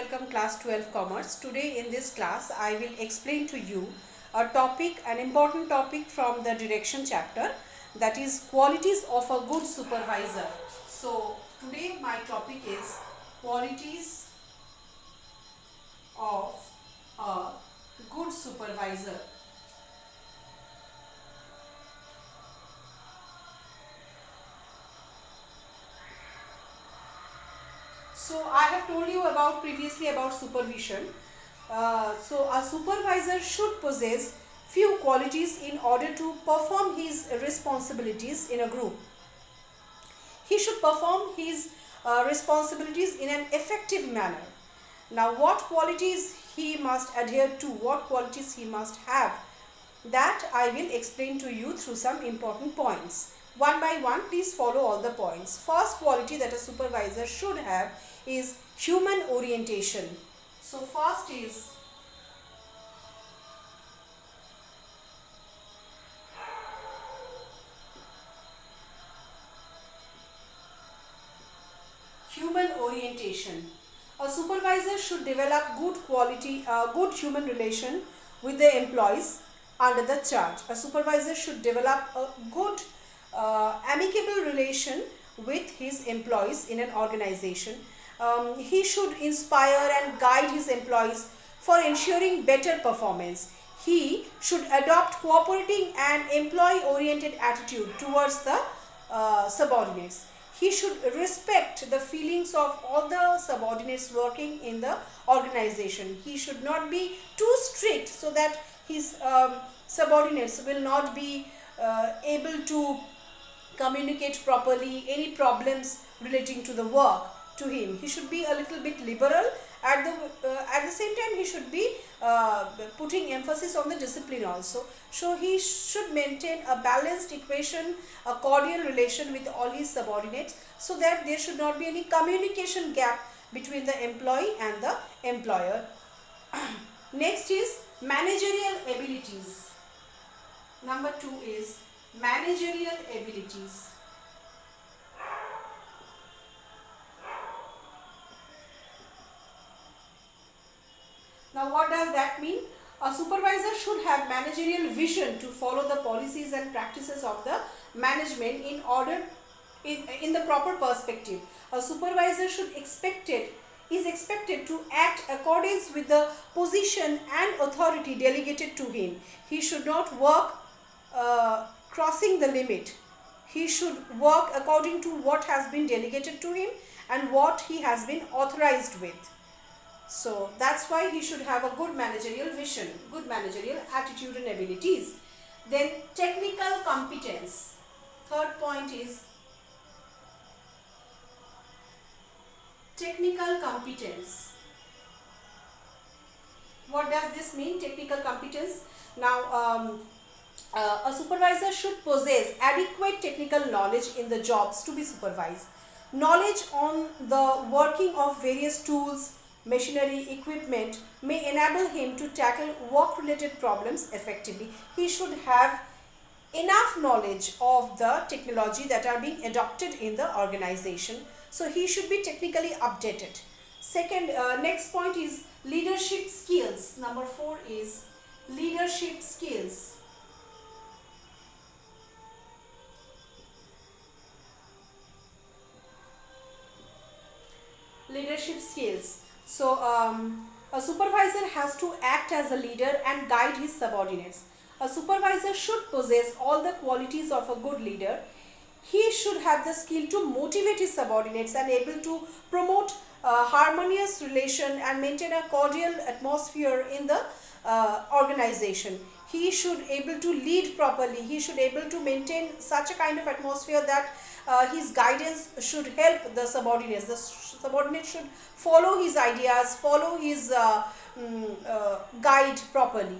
welcome class 12 commerce. Today in this class I will explain to you a topic, an important topic from the direction chapter, that is qualities of a good supervisor. So today my topic is qualities of a good supervisor. So I have told you about previously about supervision. So a supervisor should possess few qualities in order to perform his responsibilities in a group. He should perform his responsibilities in an effective manner. Now what qualities he must adhere to, what qualities he must have, that I will explain to you through some important points. One by one, please follow all the points. First quality that a supervisor should have is human orientation. So first is human orientation. A supervisor should develop good human relation with the employees under the charge. A supervisor should develop a good amicable relation with his employees in an organization. He should inspire and guide his employees for ensuring better performance. He should adopt cooperating and employee-oriented attitude towards the subordinates. He should respect the feelings of all the subordinates working in the organization. He should not be too strict so that his subordinates will not be able to communicate properly any problems relating to the work to him. He should be a little bit liberal. At the same time, he should be putting emphasis on the discipline also. So he should maintain a balanced equation, a cordial relation with all his subordinates, so that there should not be any communication gap between the employee and the employer. Next is managerial abilities. Number 2 is managerial abilities. Now what does that mean? A supervisor should have managerial vision to follow the policies and practices of the management in the proper perspective. A supervisor is expected to act accordance with the position and authority delegated to him. He should not work crossing the limit. He should work according to what has been delegated to him and what he has been authorized with. So that's why he should have a good managerial vision, good managerial attitude and abilities. Then technical competence. Third point is technical competence. What does this mean, technical competence? Now a supervisor should possess adequate technical knowledge in the jobs to be supervised. Knowledge on the working of various tools, machinery, equipment may enable him to tackle work-related problems effectively. He should have enough knowledge of the technology that are being adopted in the organization. So he should be technically updated. Next point is leadership skills. Number 4 is leadership skills. Leadership skills. So a supervisor has to act as a leader and guide his subordinates. A supervisor should possess all the qualities of a good leader. He should have the skill to motivate his subordinates and able to promote harmonious relation and maintain a cordial atmosphere in the organization. He should able to lead properly. He should able to maintain such a kind of atmosphere that his guidance should help the subordinates. The subordinates should follow his ideas, follow his guide properly.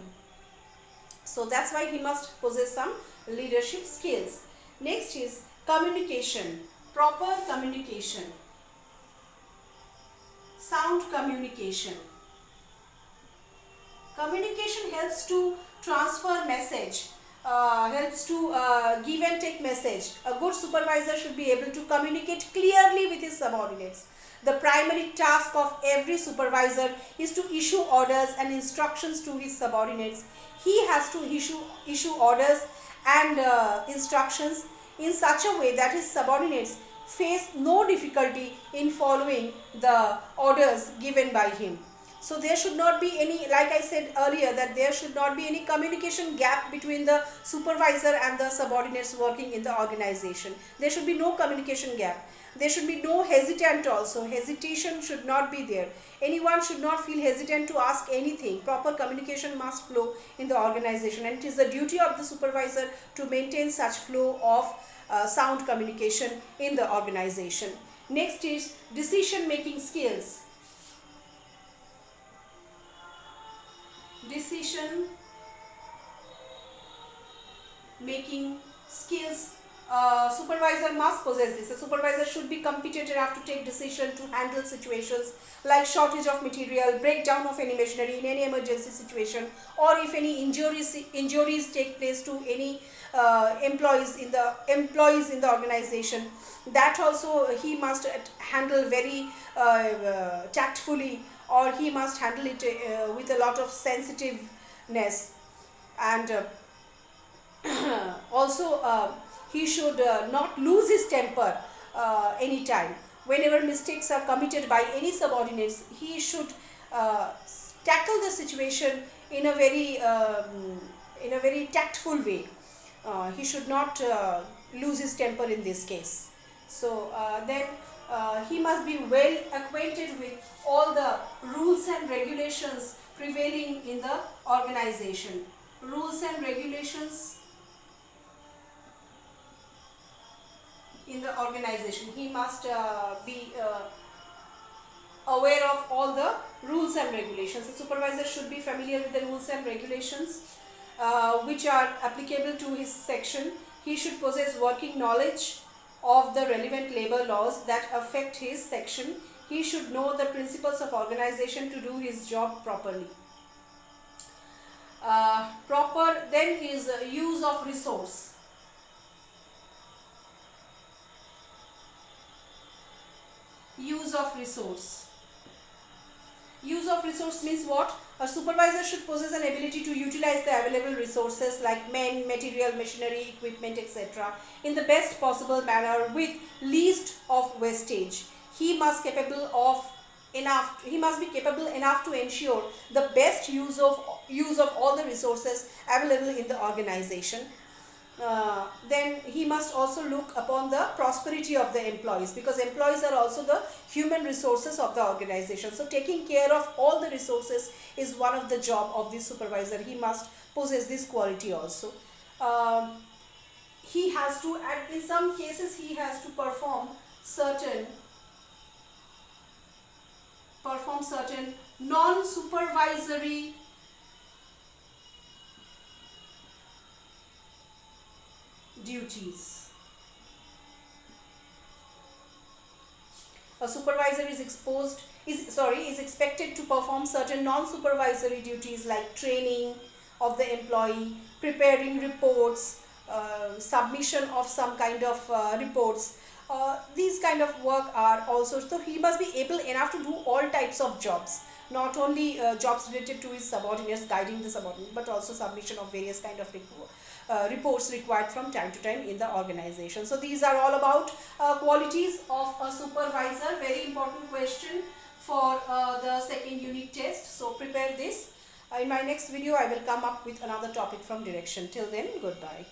So that's why he must possess some leadership skills. Next is communication, proper communication, sound communication. Communication helps to transfer message, helps to give and take message. A good supervisor should be able to communicate clearly with his subordinates. The primary task of every supervisor is to issue orders and instructions to his subordinates. He has to issue orders and instructions in such a way that his subordinates face no difficulty in following the orders given by him. So there should not be any, like I said earlier, that there should not be any communication gap between the supervisor and the subordinates working in the organization. There should be no communication gap. There should be no hesitant also. Hesitation should not be there. Anyone should not feel hesitant to ask anything. Proper communication must flow in the organization, and it is the duty of the supervisor to maintain such flow of sound communication in the organization. Next is decision making skills. Decision making skills. Supervisor must possess this. A supervisor should be competent enough to take decision to handle situations like shortage of material, breakdown of any machinery in any emergency situation, or if any injuries take place to any employees in the organization. That also he must handle very tactfully, or he must handle it with a lot of sensitiveness. And also he should not lose his temper anytime. Whenever mistakes are committed by any subordinates, he should tackle the situation in a very tactful way. He should not lose his temper in this case. So then he must be well acquainted with all the rules and regulations prevailing in the organization. Rules and regulations in the organization. He must be aware of all the rules and regulations. The supervisor should be familiar with the rules and regulations which are applicable to his section. He should possess working knowledge of the relevant labor laws that affect his section. He should know the principles of organization to do his job properly. Then is use of resource. Use of resource. Use of resource means what? A supervisor should possess an ability to utilize the available resources like men, material, machinery, equipment, etc. in the best possible manner with least of wastage. He must be capable enough to ensure the best use of all the resources available in the organization. Then he must also look upon the prosperity of the employees, because employees are also the human resources of the organization. So taking care of all the resources is one of the job of the supervisor. He must possess this quality also. He has to, and in some cases he has to perform certain non-supervisory duties. A supervisor is expected to perform certain non-supervisory duties like training of the employee, preparing reports, submission of some kind of reports. These kind of work are also, so he must be able enough to do all types of jobs, not only jobs related to his subordinates, guiding the subordinate, but also submission of various kind of reports required from time to time in the organization. So these are all about qualities of a supervisor. Very important question for the second unit test. So prepare this. In my next video I will come up with another topic from direction. Till then, goodbye.